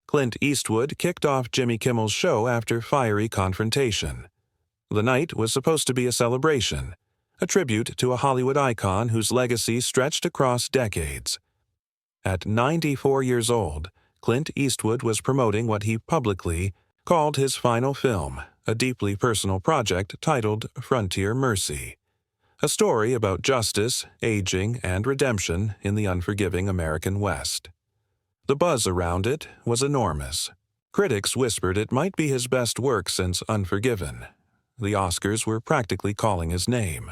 Clint Eastwood kicked off Jimmy Kimmel's show after fiery Confrontation. The night was supposed to be a celebration, a tribute to a Hollywood icon whose legacy stretched across decades. At 94 years old, Clint Eastwood was promoting what he publicly called his final film, a deeply personal project titled Frontier Mercy, a story about justice, aging, and redemption in the unforgiving American West. The buzz around it was enormous. Critics whispered it might be his best work since Unforgiven. The Oscars were practically calling his name.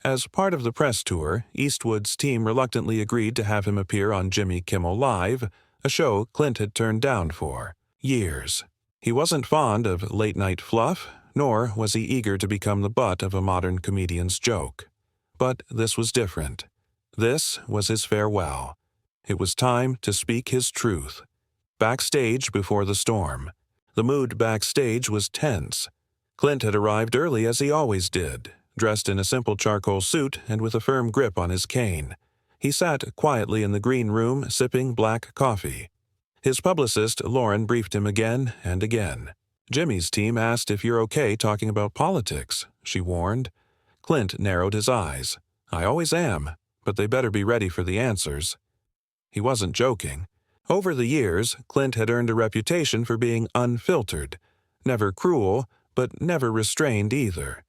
As part of the press tour, Eastwood's team reluctantly agreed to have him appear on Jimmy Kimmel Live, a show Clint had turned down for years. He wasn't fond of late-night fluff, nor was he eager to become the butt of a modern comedian's joke. But this was different. This was his farewell. It was time to speak his truth. Backstage before the storm. The mood backstage was tense. Clint had arrived early as he always did, dressed in a simple charcoal suit and with a firm grip on his cane. He sat quietly in the green room sipping black coffee. His publicist, Lauren, briefed him again and again. Jimmy's team asked if you're okay talking about politics, she warned. Clint narrowed his eyes. I always am, but they better be ready for the answers. He wasn't joking. Over the years, Clint had earned a reputation for being unfiltered, never cruel, but never restrained either.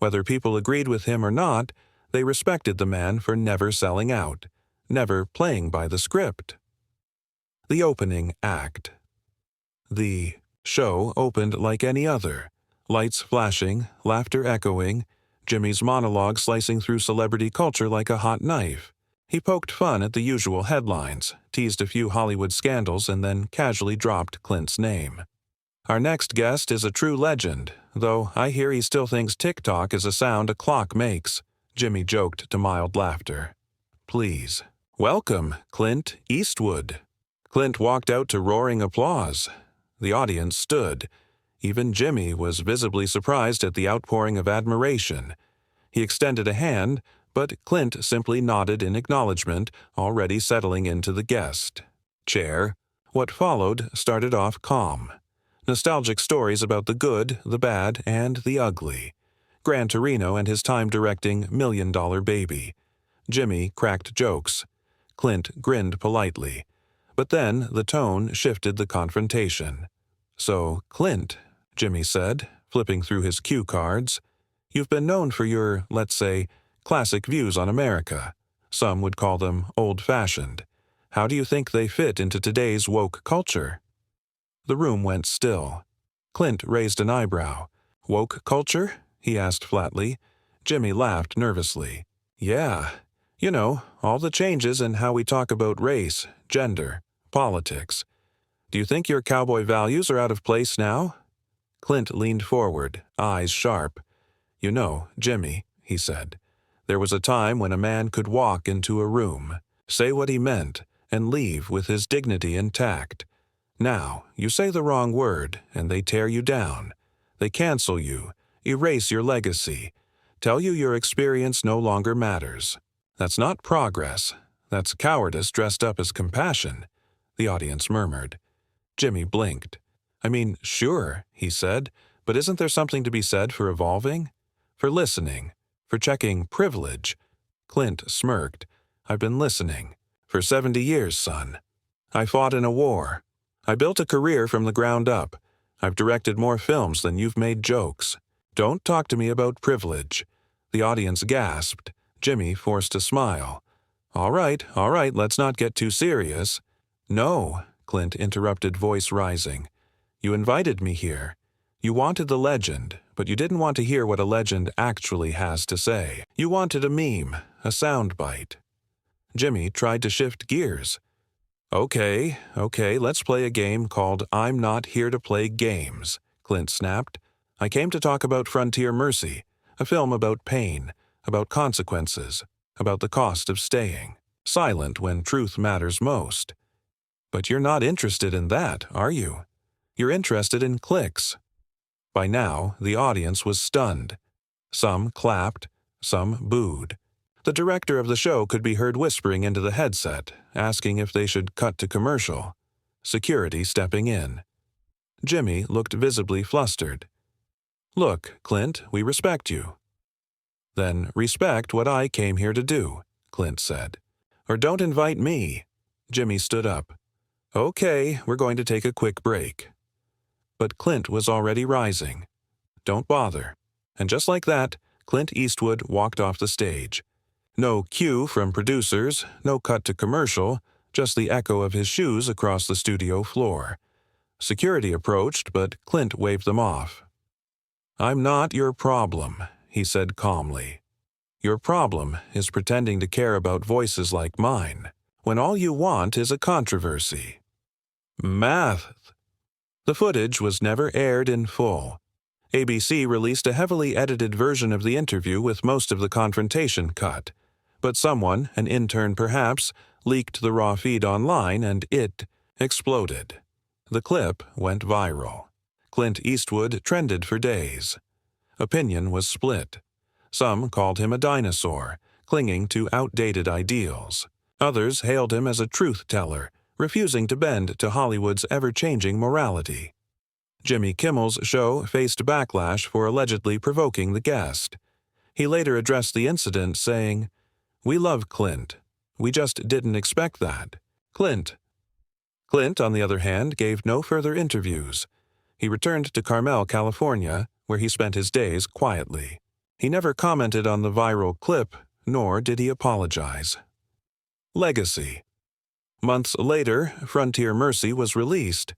Whether people agreed with him or not, they respected the man for never selling out, never playing by the script. The opening act. The show opened like any other, lights flashing, laughter echoing, Jimmy's monologue slicing through celebrity culture like a hot knife. He poked fun at the usual headlines, teased a few Hollywood scandals, and then casually dropped Clint's name. Our next guest is a true legend, though I hear he still thinks tick-tock is a sound a clock makes, Jimmy joked to mild laughter. Please, welcome Clint Eastwood. Clint walked out to roaring applause. The audience stood. Even Jimmy was visibly surprised at the outpouring of admiration. He extended a hand, but Clint simply nodded in acknowledgement, already settling into the guest chair. What followed started off calm. Nostalgic stories about the good, the bad, and the ugly. Gran Torino and his time directing $1 Million Baby. Jimmy cracked jokes. Clint grinned politely. But then the tone shifted the confrontation. So, Clint, Jimmy said, flipping through his cue cards, you've been known for your, let's say, classic views on America. Some would call them old-fashioned. How do you think they fit into today's woke culture? The room went still. Clint raised an eyebrow. Woke culture? He asked flatly. Jimmy laughed nervously. Yeah, you know, all the changes in how we talk about race, gender, politics. Do you think your cowboy values are out of place now? Clint leaned forward, eyes sharp. You know, Jimmy, he said, there was a time when a man could walk into a room, say what he meant, and leave with his dignity intact. Now, you say the wrong word, and they tear you down. They cancel you, erase your legacy, tell you your experience no longer matters. That's not progress. That's cowardice dressed up as compassion, the audience murmured. Jimmy blinked. I mean, sure, he said, but isn't there something to be said for evolving? For listening? For checking privilege? Clint smirked. I've been listening. For 70 years, son. I fought in a war. I built a career from the ground up. I've directed more films than you've made jokes. Don't talk to me about privilege. The audience gasped. Jimmy forced a smile. All right, let's not get too serious. No, Clint interrupted, voice rising. You invited me here. You wanted the legend, but you didn't want to hear what a legend actually has to say. You wanted a meme, a soundbite. Jimmy tried to shift gears. Okay, let's play a game called I'm Not Here to Play Games, Clint snapped. I came to talk about Frontier Mercy, a film about pain, about consequences, about the cost of staying silent when truth matters most. But you're not interested in that, are you? You're interested in clicks. By now, the audience was stunned. Some clapped, some booed. The director of the show could be heard whispering into the headset, asking if they should cut to commercial. security stepping in. Jimmy looked visibly flustered. "Look, Clint, we respect you." "Then respect what I came here to do," Clint said. "Or don't invite me." Jimmy stood up. "Okay, we're going to take a quick break." But Clint was already rising. "Don't bother." And just like that, Clint Eastwood walked off the stage. No cue from producers, no cut to commercial, just the echo of his shoes across the studio floor. Security approached, but Clint waved them off. "I'm not your problem," he said calmly. "Your problem is pretending to care about voices like mine, when all you want is a controversy." Math. The footage was never aired in full. ABC released a heavily edited version of the interview with most of the confrontation cut. But someone, an intern perhaps, leaked the raw feed online and it exploded. The clip went viral. Clint Eastwood trended for days. Opinion was split. Some called him a dinosaur, clinging to outdated ideals. Others hailed him as a truth-teller, refusing to bend to Hollywood's ever-changing morality. Jimmy Kimmel's show faced backlash for allegedly provoking the guest. He later addressed the incident, saying, "We love Clint. We just didn't expect that. Clint." Clint, on the other hand, gave no further interviews. He returned to Carmel, California, where he spent his days quietly. He never commented on the viral clip, nor did he apologize. Legacy. Months later, Frontier Mercy was released.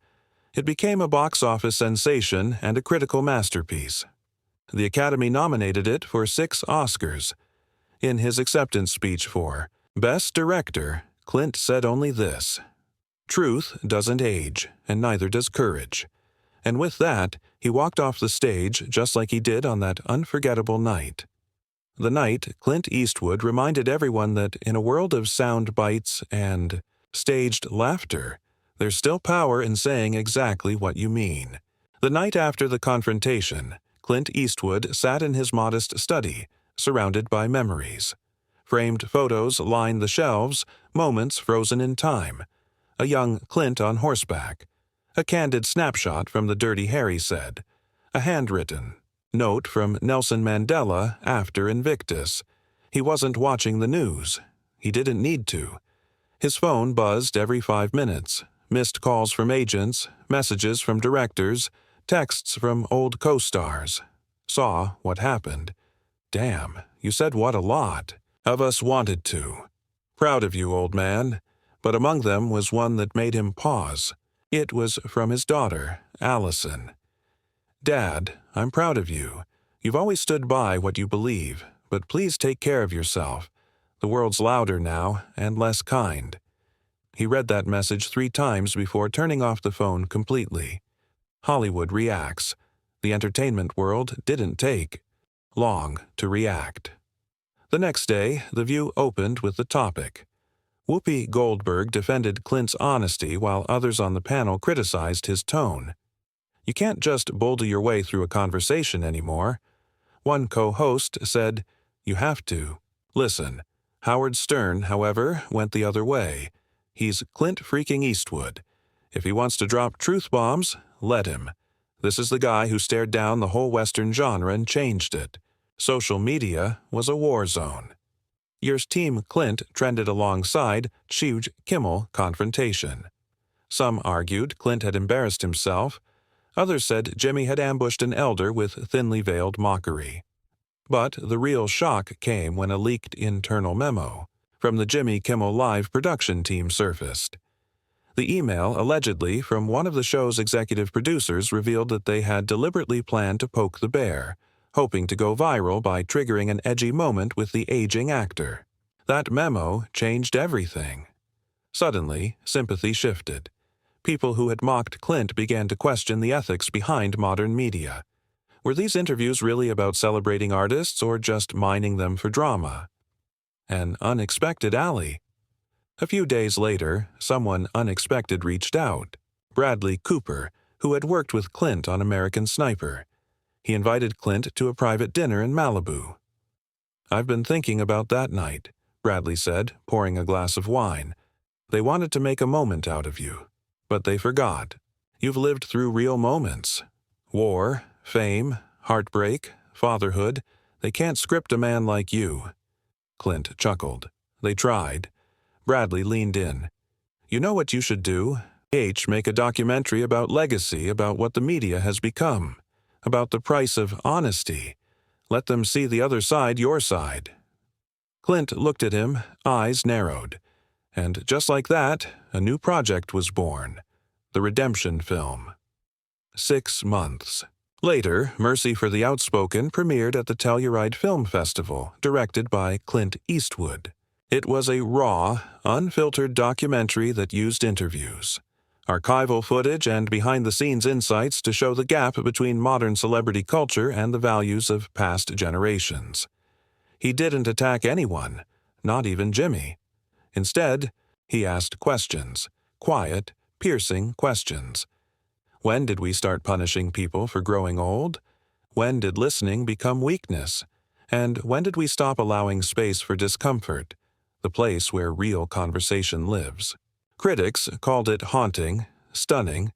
It became a box office sensation and a critical masterpiece. The Academy nominated it for 6 Oscars. In his acceptance speech for Best Director, Clint said only this: "Truth doesn't age, and neither does courage." And with that, he walked off the stage just like he did on that unforgettable night. The night, Clint Eastwood reminded everyone that in a world of sound bites and staged laughter, there's still power in saying exactly what you mean. The night after the confrontation, Clint Eastwood sat in his modest study, surrounded by memories. Framed photos lined the shelves, moments frozen in time. A young Clint on horseback. A candid snapshot from the Dirty Harry said. A handwritten note from Nelson Mandela after Invictus. He wasn't watching the news. He didn't need to. His phone buzzed every 5 minutes. Missed calls from agents, messages from directors, texts from old co-stars. Saw what happened. "Damn, you said what a lot. Of us wanted to. Proud of you, old man." But among them was one that made him pause. It was from his daughter, Allison. "Dad, I'm proud of you. You've always stood by what you believe, but please take care of yourself. The world's louder now and less kind." He read that message 3 times before turning off the phone completely. Hollywood reacts. The entertainment world didn't take long to react. The next day, The View opened with the topic. Whoopi Goldberg defended Clint's honesty while others on the panel criticized his tone. You can't just boulder your way through a conversation anymore. One co-host said, "You have to." Listen. Howard Stern, however, went the other way. He's Clint freaking Eastwood. If he wants to drop truth bombs, let him. This is the guy who stared down the whole Western genre and changed it. Social media was a war zone. Year's Team Clint trended alongside Jimmy Kimmel Confrontation. Some argued Clint had embarrassed himself. Others said Jimmy had ambushed an elder with thinly veiled mockery. But the real shock came when a leaked internal memo from the Jimmy Kimmel Live production team surfaced. The email, allegedly from one of the show's executive producers, revealed that they had deliberately planned to poke the bear, hoping to go viral by triggering an edgy moment with the aging actor. That memo changed everything. Suddenly, sympathy shifted. People who had mocked Clint began to question the ethics behind modern media. Were these interviews really about celebrating artists or just mining them for drama? An unexpected ally. A few days later, someone unexpected reached out. Bradley Cooper, who had worked with Clint on American Sniper. He invited Clint to a private dinner in Malibu. "I've been thinking about that night," Bradley said, pouring a glass of wine. "They wanted to make a moment out of you." But they forgot. You've lived through real moments. War, fame, heartbreak, fatherhood. They can't script a man like you. Clint chuckled. They tried. Bradley leaned in. You know what you should do? Make a documentary about legacy, about what the media has become, about the price of honesty. Let them see the other side, your side. Clint looked at him, eyes narrowed. And just like that, a new project was born. The redemption film. 6 months. Later, Mercy for the Outspoken premiered at the Telluride Film Festival, directed by Clint Eastwood. It was a raw, unfiltered documentary that used interviews, archival footage, and behind-the-scenes insights to show the gap between modern celebrity culture and the values of past generations. He didn't attack anyone, not even Jimmy. Instead, he asked questions, quiet, piercing questions. When did we start punishing people for growing old? When did listening become weakness? And when did we stop allowing space for discomfort, the place where real conversation lives? Critics called it haunting, stunning,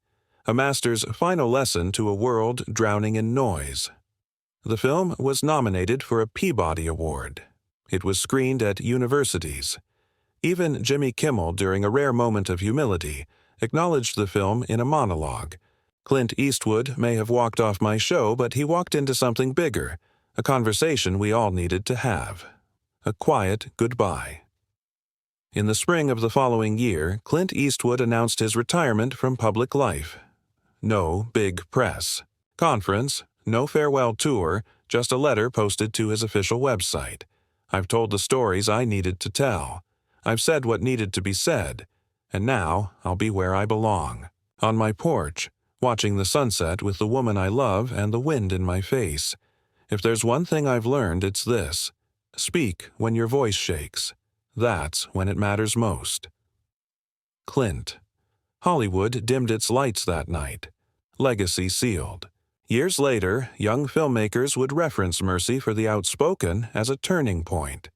a master's final lesson to a world drowning in noise. The film was nominated for a Peabody Award. It was screened at universities. Even Jimmy Kimmel, during a rare moment of humility, acknowledged the film in a monologue. Clint Eastwood may have walked off my show, but he walked into something bigger, a conversation we all needed to have. A quiet goodbye. In the spring of the following year, Clint Eastwood announced his retirement from public life. No big press conference, no farewell tour, just a letter posted to his official website. I've told the stories I needed to tell. I've said what needed to be said, and now I'll be where I belong, on my porch, watching the sunset with the woman I love and the wind in my face. If there's one thing I've learned, it's this: speak when your voice shakes. That's when it matters most. Clint. Hollywood dimmed its lights that night. Legacy sealed. Years later, young filmmakers would reference Mercy for the Outspoken as a turning point.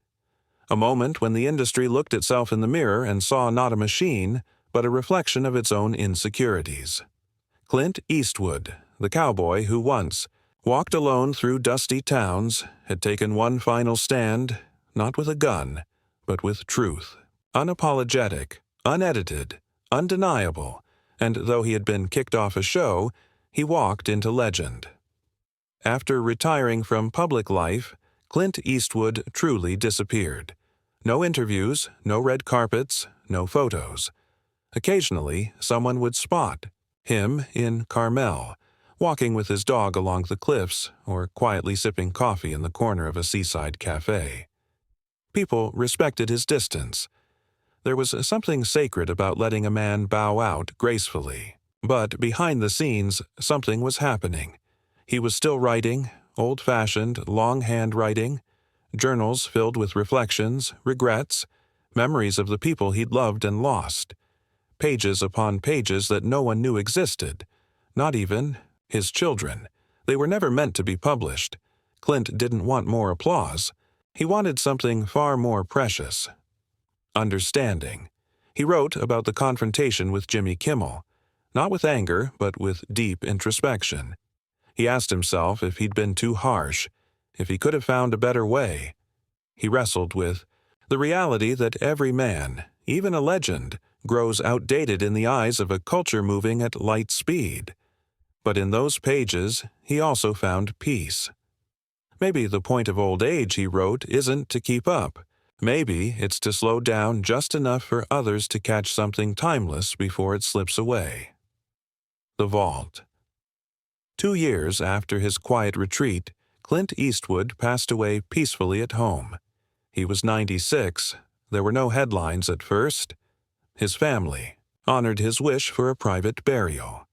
A moment when the industry looked itself in the mirror and saw not a machine, but a reflection of its own insecurities. Clint Eastwood, the cowboy who once walked alone through dusty towns, had taken one final stand, not with a gun, but with truth. Unapologetic, unedited, undeniable, and though he had been kicked off a show, he walked into legend. After retiring from public life, Clint Eastwood truly disappeared. No interviews, no red carpets, no photos. Occasionally, someone would spot him in Carmel, walking with his dog along the cliffs or quietly sipping coffee in the corner of a seaside cafe. People respected his distance. There was something sacred about letting a man bow out gracefully. But behind the scenes, something was happening. He was still writing, old-fashioned, longhand writing, journals filled with reflections, regrets, memories of the people he'd loved and lost. Pages upon pages that no one knew existed, not even his children. They were never meant to be published. Clint didn't want more applause. He wanted something far more precious. Understanding. He wrote about the confrontation with Jimmy Kimmel, not with anger, but with deep introspection. He asked himself if he'd been too harsh, if he could have found a better way. He wrestled with the reality that every man, even a legend, grows outdated in the eyes of a culture moving at light speed. But in those pages, he also found peace. Maybe the point of old age, he wrote, isn't to keep up. Maybe it's to slow down just enough for others to catch something timeless before it slips away. The Vault. 2 years after his quiet retreat, Clint Eastwood passed away peacefully at home. He was 96. There were no headlines at first. His family honored his wish for a private burial.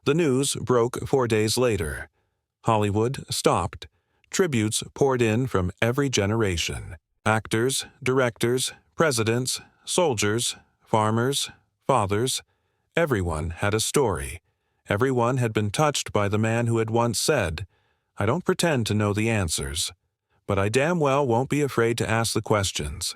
The news broke 4 days later. Hollywood stopped. Tributes poured in from every generation. Actors, directors, presidents, soldiers, farmers, fathers. Everyone had a story. Everyone had been touched by the man who had once said, "I don't pretend to know the answers, but I damn well won't be afraid to ask the questions."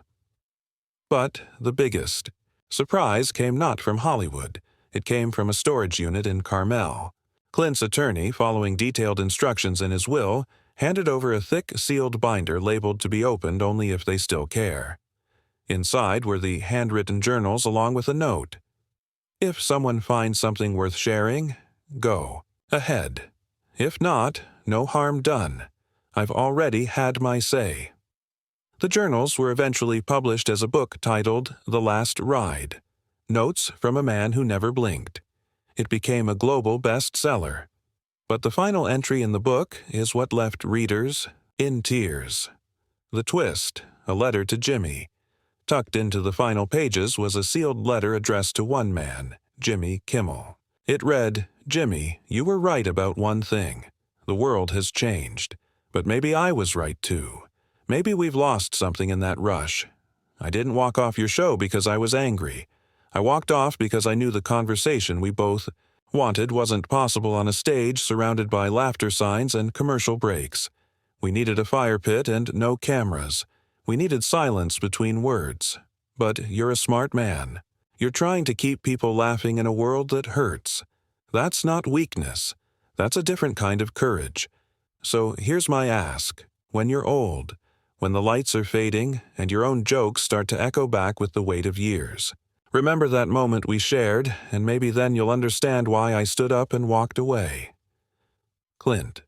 But the biggest surprise came not from Hollywood. It came from a storage unit in Carmel. Clint's attorney, following detailed instructions in his will, handed over a thick, sealed binder labeled to be opened only if they still care. Inside were the handwritten journals along with a note. If someone finds something worth sharing, go ahead. If not, no harm done. I've already had my say. The journals were eventually published as a book titled The Last Ride, Notes from a Man Who Never Blinked. It became a global bestseller. But the final entry in the book is what left readers in tears. The twist, a letter to Jimmy. Tucked into the final pages was a sealed letter addressed to one man, Jimmy Kimmel. It read, "Jimmy, you were right about one thing. The world has changed. But maybe I was right too. Maybe we've lost something in that rush. I didn't walk off your show because I was angry. I walked off because I knew the conversation we both wanted wasn't possible on a stage surrounded by laughter signs and commercial breaks. We needed a fire pit and no cameras. We needed silence between words. But you're a smart man. You're trying to keep people laughing in a world that hurts. That's not weakness. That's a different kind of courage. So here's my ask. When you're old, when the lights are fading and your own jokes start to echo back with the weight of years, remember that moment we shared, and maybe then you'll understand why I stood up and walked away." Clint.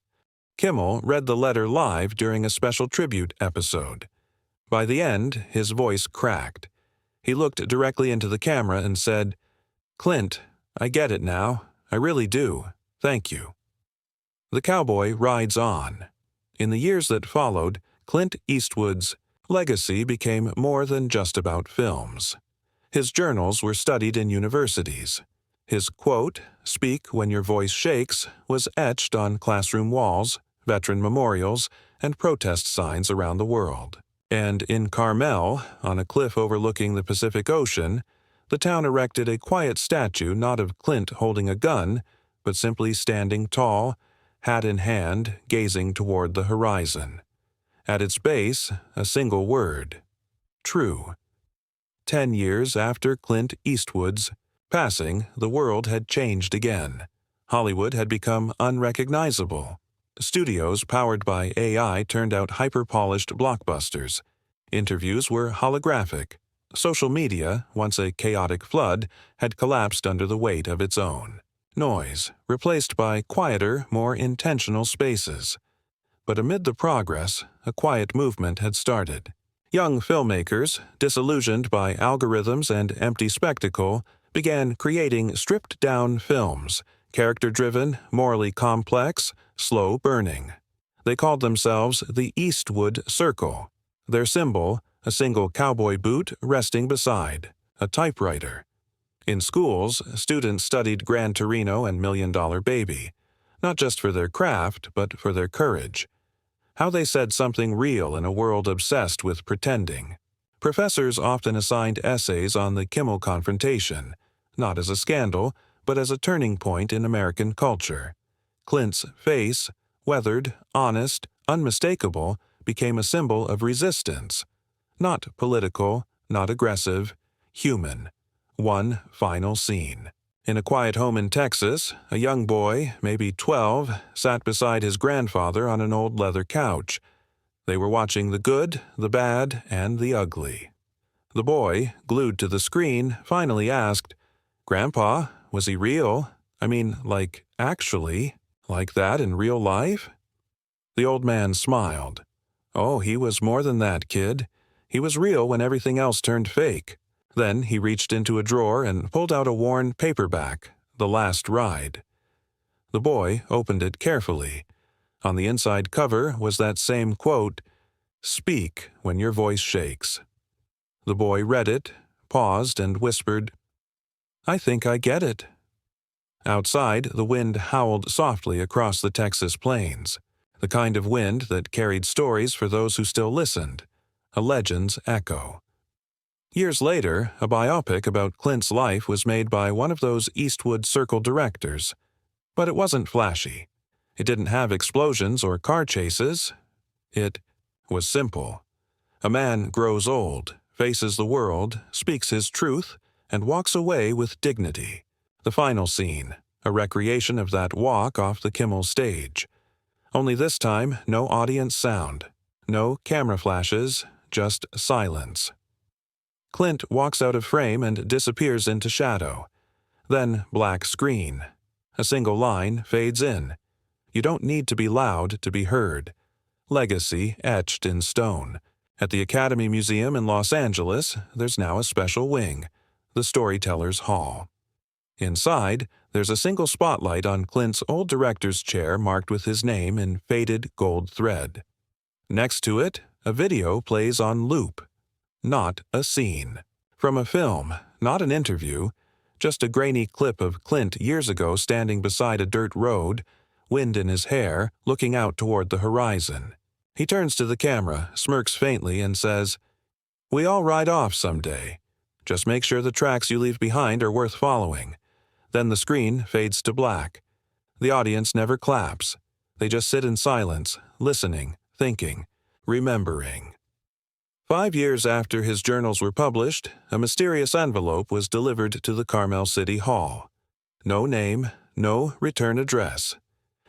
Kimmel read the letter live during a special tribute episode. By the end, his voice cracked. He looked directly into the camera and said, "Clint, I get it now. I really do. Thank you." The cowboy rides on. In the years that followed, Clint Eastwood's legacy became more than just about films. His journals were studied in universities. His quote, "Speak when your voice shakes," was etched on classroom walls, veteran memorials, and protest signs around the world. And in Carmel, on a cliff overlooking the Pacific Ocean, the town erected a quiet statue not of Clint holding a gun, but simply standing tall, hat in hand, gazing toward the horizon. At its base, a single word: true. 10 years after Clint Eastwood's passing, the world had changed again. Hollywood had become unrecognizable. Studios powered by AI turned out hyper-polished blockbusters. Interviews were holographic. Social media, once a chaotic flood, had collapsed under the weight of its own noise, replaced by quieter, more intentional spaces. But amid the progress, a quiet movement had started. Young filmmakers, disillusioned by algorithms and empty spectacle, began creating stripped-down films, character-driven, morally complex, slow-burning. They called themselves the Eastwood Circle. Their symbol, a single cowboy boot resting beside a typewriter. In schools, students studied Gran Torino and Million Dollar Baby, not just for their craft, but for their courage. How they said something real in a world obsessed with pretending. Professors often assigned essays on the Kimmel Confrontation, not as a scandal, but as a turning point in American culture. Clint's face, weathered, honest, unmistakable, became a symbol of resistance. Not political, not aggressive, human. One final scene. In a quiet home in Texas, a young boy, maybe 12, sat beside his grandfather on an old leather couch. They were watching the good, the bad, and the ugly. The boy, glued to the screen, finally asked, "Grandpa, was he real? I mean, like, actually, like that in real life?" The old man smiled. "Oh, he was more than that, kid. He was real when everything else turned fake." Then he reached into a drawer and pulled out a worn paperback, The Last Ride. The boy opened it carefully. On the inside cover was that same quote, "Speak when your voice shakes." The boy read it, paused, and whispered, "I think I get it." Outside, the wind howled softly across the Texas plains, the kind of wind that carried stories for those who still listened, a legend's echo. Years later, a biopic about Clint's life was made by one of those Eastwood Circle directors. But it wasn't flashy. It didn't have explosions or car chases. It was simple. A man grows old, faces the world, speaks his truth, and walks away with dignity. The final scene, a recreation of that walk off the Kimmel stage. Only this time, no audience sound, no camera flashes, just silence. Clint walks out of frame and disappears into shadow. Then black screen. A single line fades in. You don't need to be loud to be heard. Legacy etched in stone. At the Academy Museum in Los Angeles, there's now a special wing, the Storyteller's Hall. Inside, there's a single spotlight on Clint's old director's chair marked with his name in faded gold thread. Next to it, a video plays on loop. Not a scene. From a film, not an interview, just a grainy clip of Clint years ago standing beside a dirt road, wind in his hair, looking out toward the horizon. He turns to the camera, smirks faintly, and says, "We all ride off someday. Just make sure the tracks you leave behind are worth following." Then the screen fades to black. The audience never claps. They just sit in silence, listening, thinking, remembering. 5 years after his journals were published, a mysterious envelope was delivered to the Carmel City Hall. No name, no return address.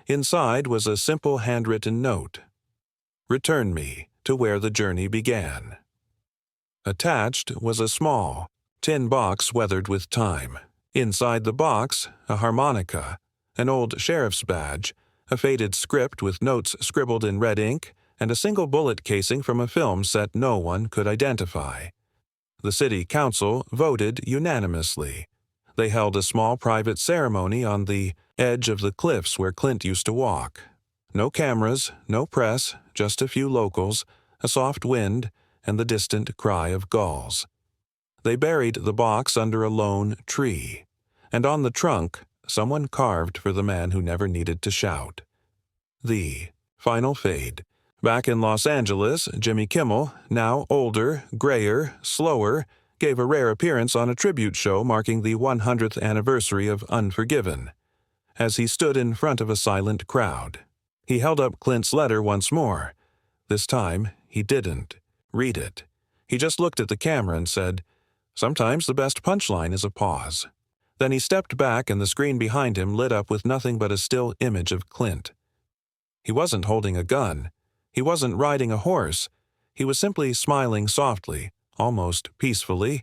Inside was a simple handwritten note. "Return me to where the journey began." Attached was a small, tin box weathered with time. Inside the box, a harmonica, an old sheriff's badge, a faded script with notes scribbled in red ink, and a single bullet casing from a film set no one could identify. The city council voted unanimously. They held a small private ceremony on the edge of the cliffs where Clint used to walk. No cameras, no press, just a few locals, a soft wind, and the distant cry of gulls. They buried the box under a lone tree, and on the trunk, someone carved for the man who never needed to shout. The final fade. Back in Los Angeles, Jimmy Kimmel, now older, grayer, slower, gave a rare appearance on a tribute show marking the 100th anniversary of Unforgiven. As he stood in front of a silent crowd, he held up Clint's letter once more. This time, he didn't read it. He just looked at the camera and said, "Sometimes the best punchline is a pause." Then he stepped back and the screen behind him lit up with nothing but a still image of Clint. He wasn't holding a gun. He wasn't riding a horse. He was simply smiling softly, almost peacefully,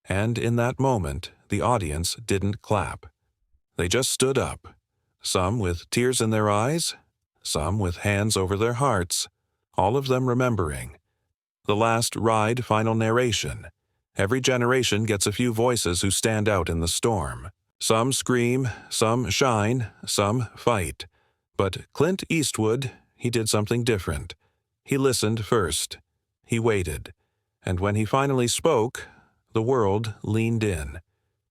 and in that moment, the audience didn't clap. They just stood up, some with tears in their eyes, some with hands over their hearts, all of them remembering. The last ride final narration. Every generation gets a few voices who stand out in the storm. Some scream, some shine, some fight. But Clint Eastwood, he did something different. He listened first. He waited. And when he finally spoke, the world leaned in.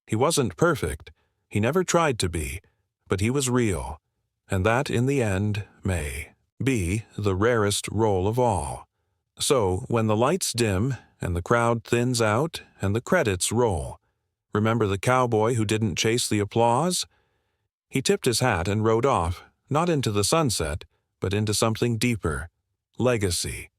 He wasn't perfect. He never tried to be. But he was real. And that, in the end, may be the rarest role of all. So, when the lights dim, and the crowd thins out, and the credits roll, remember the cowboy who didn't chase the applause? He tipped his hat and rode off, not into the sunset, but into something deeper. Legacy.